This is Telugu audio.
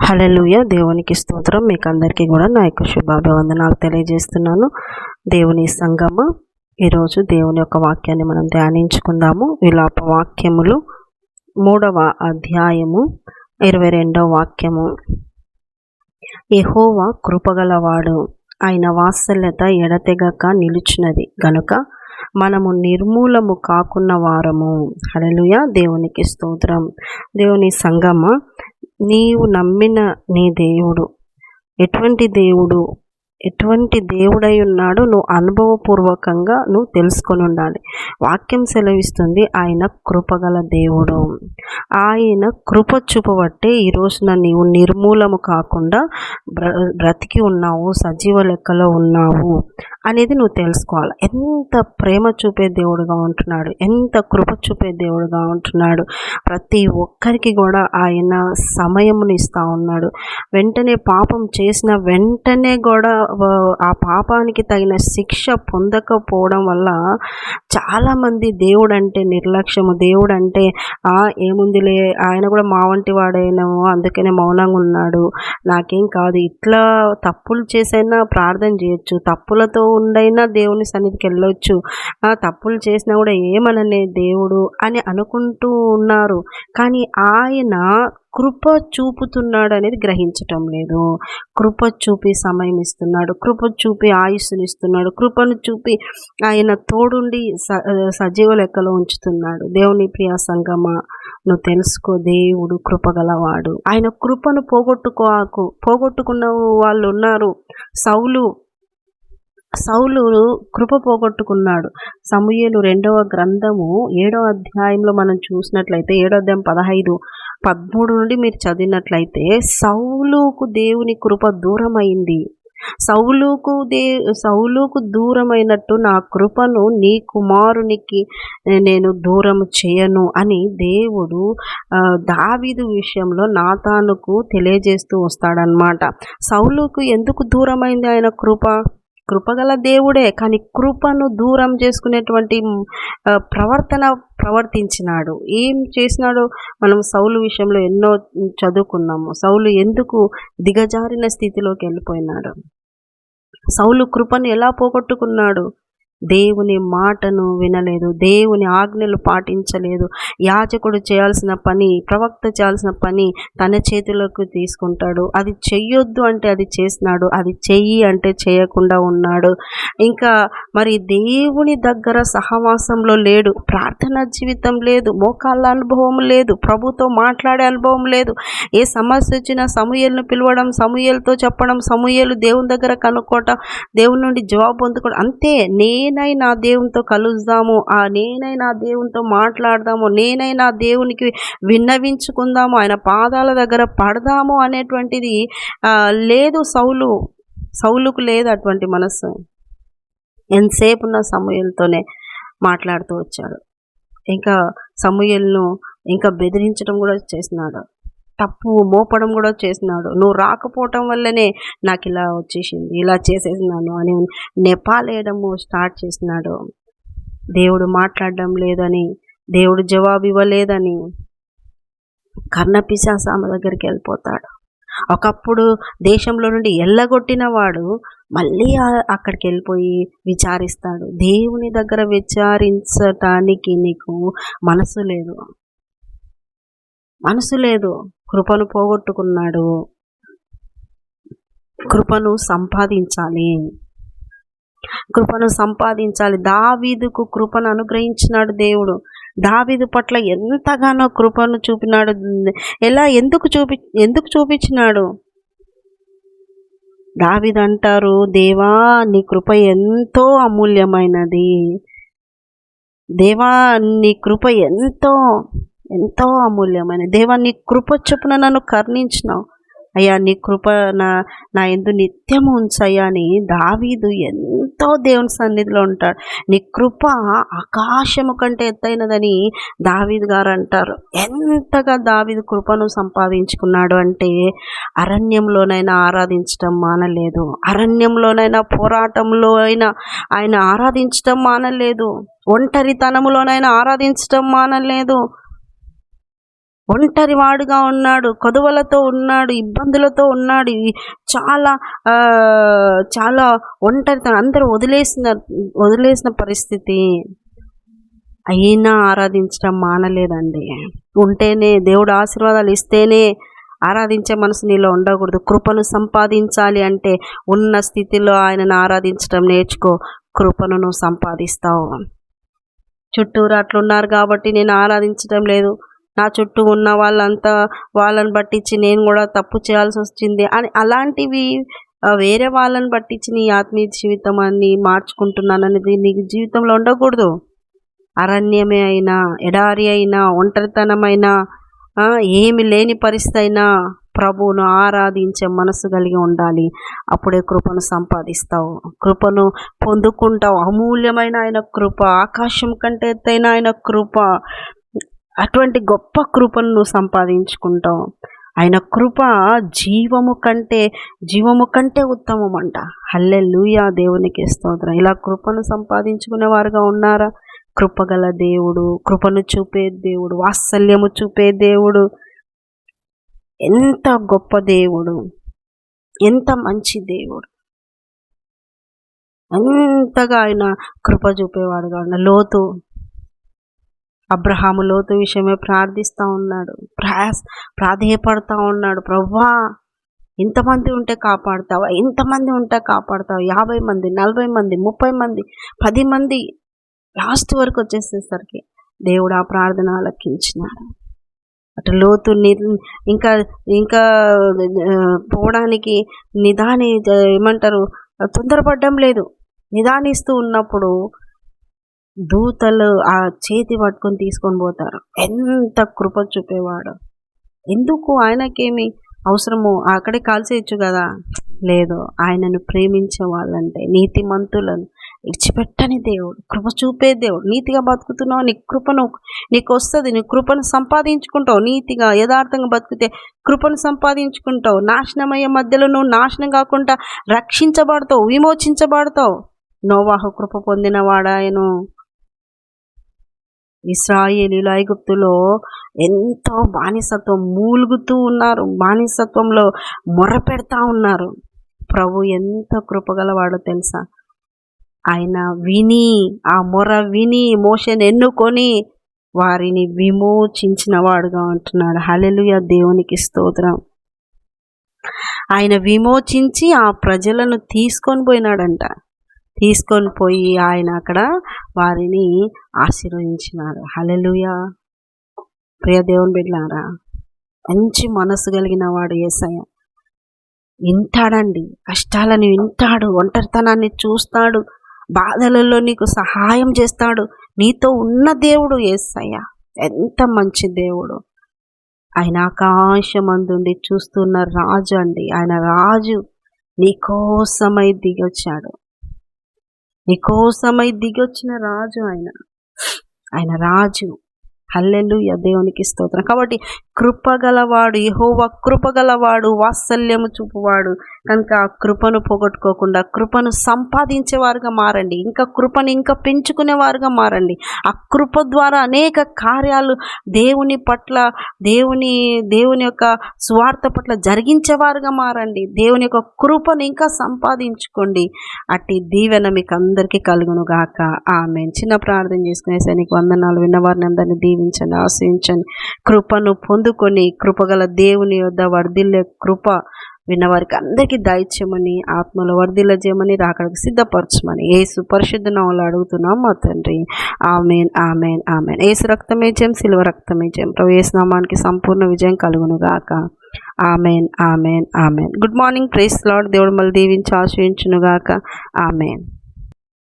హల్లెలూయా. దేవునికి స్తోత్రం. మీకు అందరికీ కూడా నా యొక్క శుభాభివందనాలు తెలియజేస్తున్నాను. దేవుని సంగమ, ఈరోజు దేవుని యొక్క వాక్యాన్ని మనం ధ్యానించుకుందాము. విలాప వాక్యములు 3వ అధ్యాయము 22వ వాక్యము. యెహోవా కృపగలవాడు, ఆయన వాత్సల్యత ఎడతెగక నిలుచున్నది గనుక మనము నిర్మూలము కాకున్న వారము. హల్లెలూయా. దేవునికి స్తోత్రం. దేవుని సంగమ, నీవు నమ్మిన నీ దేవుడు ఎటువంటి దేవుడై ఉన్నాడో నువ్వు అనుభవపూర్వకంగా నువ్వు తెలుసుకొని ఉండాలి. వాక్యం సెలవిస్తుంది, ఆయన కృపగల దేవుడు. ఆయన కృప చూపబట్టే ఈ రోజున నీవు నిర్మూలము కాకుండా బ్రతికి ఉన్నావు, సజీవ లెక్కలో ఉన్నావు అనేది నువ్వు తెలుసుకోవాలి. ఎంత ప్రేమ చూపే దేవుడుగా ఉంటున్నాడు, ఎంత కృప చూపే దేవుడుగా ఉంటున్నాడు. ప్రతి ఒక్కరికి కూడా ఆయన సమయముని ఇస్తూ ఉన్నాడు. వెంటనే పాపం చేసిన వెంటనే కూడా ఆ పాపానికి తగిన శిక్ష పొందకపోవడం వల్ల చాలామంది దేవుడు అంటే నిర్లక్ష్యము, దేవుడు అంటే ఏముందిలే, ఆయన కూడా మా వంటి వాడైనాము అందుకనే మౌనంగా ఉన్నాడు, నాకేం కాదు, ఇట్లా తప్పులు చేసైనా ప్రార్థన చేయొచ్చు, తప్పులతో ఉండైనా దేవుని సన్నిధికి వెళ్ళొచ్చు, తప్పులు చేసినా కూడా ఏమనలే దేవుడు అని అనుకుంటూ ఉన్నారు. కానీ ఆయన కృప చూపుతున్నాడు అనేది గ్రహించటం లేదు. కృప చూపి సమయం ఇస్తున్నాడు, కృప చూపి ఆయుస్సునిస్తున్నాడు, కృపను చూపి ఆయన తోడుండి సజీవ లెక్కలో ఉంచుతున్నాడు. దేవుని ప్రియ సంగమా, నువ్వు తెలుసుకో, దేవుడు కృపగలవాడు. ఆయన కృపను పోగొట్టుకున్న వాళ్ళు ఉన్నారు. సౌలు కృప పోగొట్టుకున్నాడు. సమూయేలు 2వ గ్రంథము 7వ అధ్యాయంలో మనం చూసినట్లయితే 7వ అధ్యాయం 15-13 నుండి మీరు చదివినట్లయితే సౌలుకు దేవుని కృప దూరమైంది. సౌలుకు దూరమైనట్టు నా కృపను నీ కుమారునికి నేను దూరం చేయను అని దేవుడు దావీదు విషయంలో నాతానుకు తెలియజేస్తూ వస్తాడనమాట. సౌలుకు ఎందుకు దూరమైంది ఆయన కృపగల దేవుడే, కానీ కృపను దూరం చేసుకునేటువంటి ప్రవర్తించినాడు. ఏం చేసినాడు మనం సౌలు విషయంలో ఎన్నో చదువుకున్నాము. సౌలు ఎందుకు దిగజారిన స్థితిలోకి వెళ్ళిపోయినాడు, సౌలు కృపను ఎలా పోగొట్టుకున్నాడు? దేవుని మాటను వినలేదు, దేవుని ఆజ్ఞలు పాటించలేదు. యాజకుడు చేయాల్సిన పని, ప్రవక్త చేయాల్సిన పని తన చేతులకు తీసుకుంటాడు. అది చెయ్యొద్దు అంటే అది చేసినాడు, అది చెయ్యి అంటే చేయకుండా ఉన్నాడు. ఇంకా మరి దేవుని దగ్గర సహవాసంలో లేడు, ప్రార్థన జీవితం లేదు, మోకాళ్ళ అనుభవం లేదు, ప్రభుతో మాట్లాడే అనుభవం లేదు. ఏ సమస్య వచ్చినా సమూయేలును పిలవడం, సమూయేలుతో చెప్పడం, సమూయేలు దేవుని దగ్గర కనుక్కోవటం, దేవుని నుండి జవాబు పొందుకోవడం, అంతే. నేనై నా దేవునితో కలుద్దాము, నేనై నా దేవునితో మాట్లాడదాము, నేనై నా దేవునికి విన్నవించుకుందాము, ఆయన పాదాల దగ్గర పడదాము అనేటువంటిది లేదు. సౌలుకు లేదు అటువంటి మనస్సు. ఎంతసేపు ఉన్న సమూయేలుతోనే మాట్లాడుతూ వచ్చాడు. ఇంకా సమూయేలును ఇంకా బెదిరించడం కూడా చేసినాడు, తప్పు మోపడం కూడా చేసినాడు. నువ్వు రాకపోవటం వల్లనే నాకు ఇలా వచ్చేసింది, ఇలా చేసేసినాను అని నెపాలేయడము స్టార్ట్ చేసినాడు. దేవుడు మాట్లాడడం లేదని, దేవుడు జవాబు ఇవ్వలేదని కర్ణపిశాచ ఆమె దగ్గరికి వెళ్ళిపోతాడు. ఒకప్పుడు దేశంలో నుండి ఎల్లగొట్టిన వాడు మళ్ళీ అక్కడికి వెళ్ళిపోయి విచారిస్తాడు. దేవుని దగ్గర విచారించటానికి నీకు మనసు లేదు. కృపను పోగొట్టుకున్నాడు. కృపను సంపాదించాలి. దావీదుకు కృపను అనుగ్రహించినాడు దేవుడు. దావీదు పట్ల ఎంతగానో కృపను చూపినాడు. ఎందుకు చూపించినాడు? దావీదు అంటారు, దేవా నీ కృప ఎంతో అమూల్యమైనది, దేవా నీ కృప ఎంతో అమూల్యమైనది, దేవా నీ కృప చొప్పున నన్ను కరుణించినావు అయ్యా, నీ కృప నా యందు నిత్యము ఉంచయ్యా అని దావీదు ఎంతో దేవుని సన్నిధిలో ఉంటాడు. నీ కృప ఆకాశము కంటే ఎత్తైనదని దావీదు గారు అంటారు. ఎంతగా దావీదు కృపను సంపాదించుకున్నాడు అంటే అరణ్యంలోనైనా ఆరాధించటం మానలేదు, అరణ్యంలోనైనా పోరాటంలో అయినా ఆయన ఆరాధించటం మానలేదు, ఒంటరితనములోనైనా ఆరాధించటం మానలేదు. ఒంటరి వాడుగా ఉన్నాడు, కొదువలతో ఉన్నాడు, ఇబ్బందులతో ఉన్నాడు, చాలా చాలా ఒంటరితనం, అందరూ వదిలేసిన పరిస్థితి. అయినా ఆరాధించడం మానలేదండి. ఉంటేనే దేవుడు ఆశీర్వాదాలు ఇస్తేనే ఆరాధించే మనసు నీలో ఉండకూడదు. కృపను సంపాదించాలి అంటే ఉన్న స్థితిలో ఆయనను ఆరాధించడం నేర్చుకో. కృపను నువ్వు సంపాదిస్తావు. చుట్టూరు అట్లున్నారు కాబట్టి నేను ఆరాధించడం లేదు, నా చుట్టూ ఉన్న వాళ్ళని పట్టించి నేను కూడా తప్పు చేయాల్సి వచ్చింది అని అలాంటివి వేరే వాళ్ళని పట్టించి నీ ఆత్మీయ జీవితం అని మార్చుకుంటున్నాననేది నీకు జీవితంలో ఉండకూడదు. అరణ్యమే అయినా, ఎడారి అయినా, ఒంటరితనమైనా, ఏమి లేని పరిస్థితి అయినా ప్రభువును ఆరాధించే మనసు కలిగి ఉండాలి. అప్పుడే కృపను సంపాదిస్తావు, కృపను పొందుకుంటావు. అమూల్యమైన ఆయన కృప, ఆకాశం కంటే ఎత్తైన ఆయన కృప, అటువంటి గొప్ప కృపను నువ్వు సంపాదించుకుంటావు. ఆయన కృప జీవము కంటే ఉత్తమం అంట. హల్లెలూయా, దేవునికి స్తోత్రం. ఇలా కృపను సంపాదించుకునే వారుగా ఉన్నారా? కృపగల దేవుడు, కృపను చూపే దేవుడు, వాత్సల్యము చూపే దేవుడు, ఎంత గొప్ప దేవుడు, ఎంత మంచి దేవుడు, ఎంతగా ఆయన కృప చూపేవాడుగా ఉన్న లోతు. అబ్రహాము లోతు విషయమే ప్రార్థిస్తూ ఉన్నాడు, ప్రాధేయపడతా ఉన్నాడు. ప్రభువా, ఇంతమంది ఉంటే కాపాడుతావా, ఇంతమంది ఉంటే కాపాడుతావా, 50 మంది, 40 మంది, 30 మంది, 10 మంది, లాస్ట్ వరకు వచ్చేసేసరికి దేవుడు ఆ ప్రార్థన ఆలకించినాడు. అటు లోతు ఇంకా పోవడానికి ఏమంటారు, తొందరపడడం లేదు. నిదానిస్తూ ఉన్నప్పుడు దూతలు ఆ చేతి పట్టుకొని తీసుకొని పోతారు. ఎంత కృప చూపేవాడు. ఎందుకు ఆయనకేమి అవసరమో అక్కడే కాల్చేయచ్చు కదా? లేదు, ఆయనను ప్రేమించే వాళ్ళంటే నీతిమంతులను విడిచిపెట్టని దేవుడు, కృప చూపే దేవుడు. నీతిగా బతుకుతున్నావు, నీ కృపను నీకు వస్తుంది, నీ కృపను సంపాదించుకుంటావు. నీతిగా యథార్థంగా బతికితే కృపను సంపాదించుకుంటావు. నాశనమయ్యే మధ్యలో నువ్వు నాశనం కాకుండా రక్షించబడతావు, విమోచించబడతావు. నోవాహు కృప పొందిన వాడాయను. ఇశ్రాయేలీయులు ఐగుప్తులో ఎంతో బానిసత్వం మూలుగుతూ ఉన్నారు, బానిసత్వంలో మొర పెడతా ఉన్నారు. ప్రభు ఎంత కృపగలవాడో తెలుసా? ఆయన ఆ మొర విని మోషేను ఎన్నుకొని వారిని విమోచించిన వాడుగా ఉంటున్నాడు. హల్లెలూయా, దేవునికి స్తోత్రం. ఆయన విమోచించి ఆ ప్రజలను తీసుకొని పోయినాడంట. తీసుకొని పోయి ఆయన అక్కడ వారిని ఆశీర్వదించినాడు. హల్లెలూయా. ప్రియ దేవుని బిడ్డలారా, మంచి మనసు కలిగిన వాడు యేసయ్య. వింటాడండి, కష్టాలను వింటాడు, ఒంటరితనాన్ని చూస్తాడు, బాధలలో నీకు సహాయం చేస్తాడు. నీతో ఉన్న దేవుడు యేసయ్య. ఎంత మంచి దేవుడు. ఆయన ఆకాశమందుండి చూస్తున్న రాజు అండి. ఆయన రాజు నీకోసమై దిగొచ్చాడు. నీకోసమై దిగొచ్చిన రాజు ఆయన రాజు. హల్లెలూయా, దేవునికి స్తోత్రం. కాబట్టి కృపగలవాడు యెహోవా, కృపగలవాడు, వాత్సల్యము చూపువాడు. కనుక ఆ కృపను పోగొట్టుకోకుండా కృపను సంపాదించేవారుగా మారండి. ఇంకా కృపను ఇంకా పెంచుకునేవారుగా మారండి. ఆ కృప ద్వారా అనేక కార్యాలు దేవుని పట్ల, దేవుని యొక్క స్వార్థ పట్ల జరిగించేవారుగా మారండి. దేవుని యొక్క కృపను ఇంకా సంపాదించుకోండి. అట్టి దీవెన మీకు అందరికీ కలుగును గాక. ఆమేన్. చిన్న ప్రార్థన చేసుకునేసరికి నీకు వందనాలు. విన్నవారిని అందరినీ దీవించండి, ఆశ్రయించండి. కృపను పొందుకొని కృపగల దేవుని యొద్ద వర్ధిల్లే కృప విన్నవారికి అందరికీ దయచేయమని, ఆత్మలో వర్ధిల్ల చేయమని, రాకడకు సిద్ధపరచమని యేసు పరిశుద్ధ నామములో అడుగుతున్నాం మా తండ్రి. ఆమేన్, ఆమేన్, ఆమేన్. యేసు రక్తమే జయం, సిలువ రక్తమే జయం. ప్రభు యేసు నామానికి సంపూర్ణ విజయం కలుగును గాక. Amen, amen, amen. Good morning. Praise Lord. దేవుడు మళ్ళీ దీవించి ఆశ్రయించును గాక. ఆమేన్.